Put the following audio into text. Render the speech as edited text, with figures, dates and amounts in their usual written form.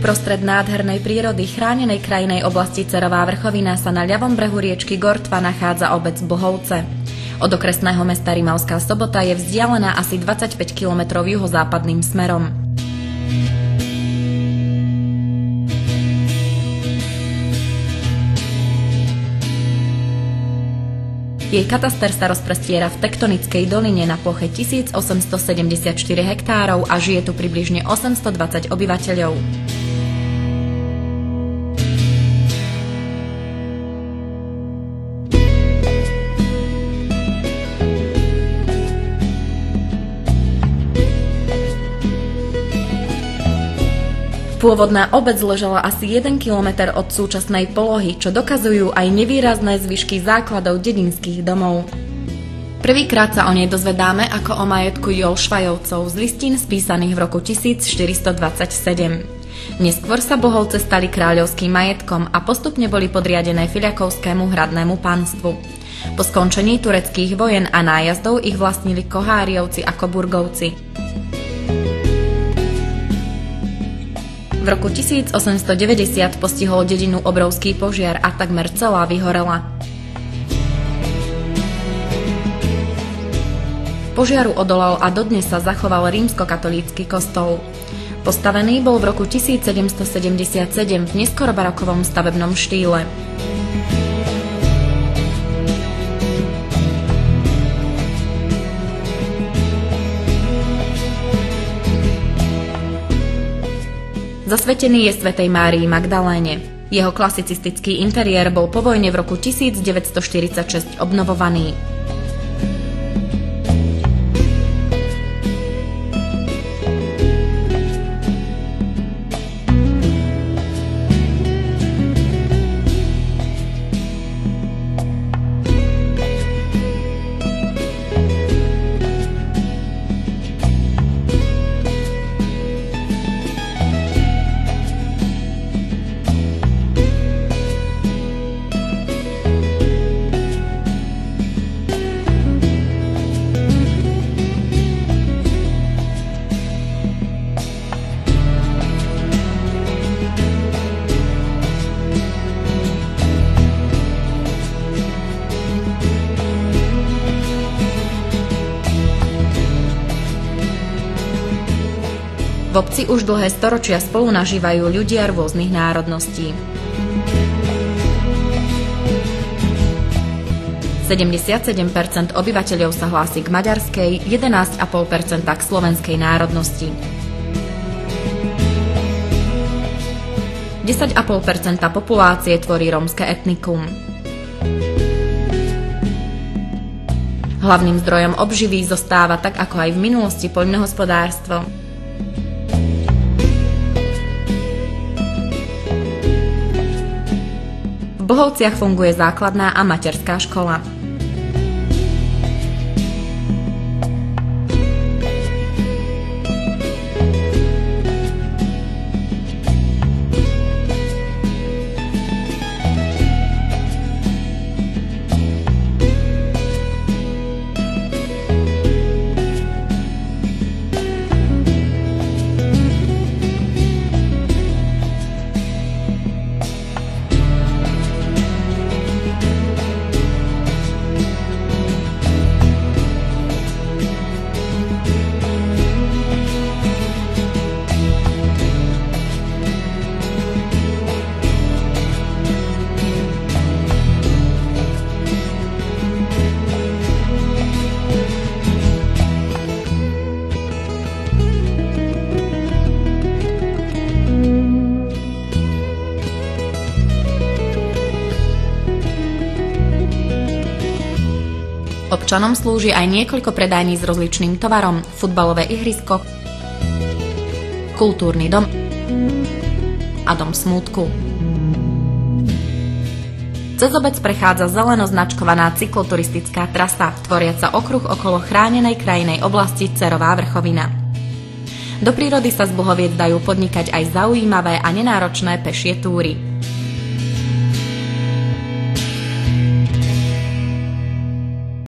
Uprostred nádhernej prírody chránenej krajinej oblasti Cerová vrchovina sa na ľavom brehu riečky Gortva nachádza obec Bohovce. Od okresného mesta Rimavská Sobota je vzdialená asi 25 km juhozápadným smerom. Jej kataster sa rozprestiera v tektonickej doline na ploche 1874 hektárov a žije tu približne 820 obyvateľov. Pôvodná obec ležala asi 1 kilometr od súčasnej polohy, čo dokazujú aj nevýrazné zvyšky základov dedinských domov. Prvýkrát sa o nej dozvedáme ako o majetku Jolšvajovcov z listín spísaných v roku 1427. Neskôr sa Bohovce stali kráľovským majetkom a postupne boli podriadené Filiakovskému hradnému pánstvu. Po skončení tureckých vojen a nájazdov ich vlastnili Koháriovci a Koburgovci. V roku 1890 postihol dedinu obrovský požiar a takmer celá vyhorela. Požiaru odolal a dodnes sa zachoval rímskokatolícky kostol. Postavený bol v roku 1777 v neskorobarokovom stavebnom štýle. Zasvetený je svätej Márii Magdaléne. Jeho klasicistický interiér bol po vojne v roku 1946 obnovovaný. V obci už dlhé storočia spolu nažívajú ľudia rôznych národností. 77% obyvateľov sa hlási k maďarskej, 11,5% k slovenskej národnosti. 10,5% populácie tvorí rómske etnikum. Hlavným zdrojom obživy zostáva tak ako aj v minulosti poľnohospodárstvo. V Bohovciach funguje základná a materská škola. Občanom slúži aj niekoľko predajní s rozličným tovarom, futbalové ihrisko, kultúrny dom a dom smútku. Cez obec prechádza zeleno značkovaná cykloturistická trasa, tvoriaca okruh okolo chránenej krajinej oblasti Cerová vrchovina. Do prírody sa z Bohoviec dajú podnikať aj zaujímavé a nenáročné pešie túry.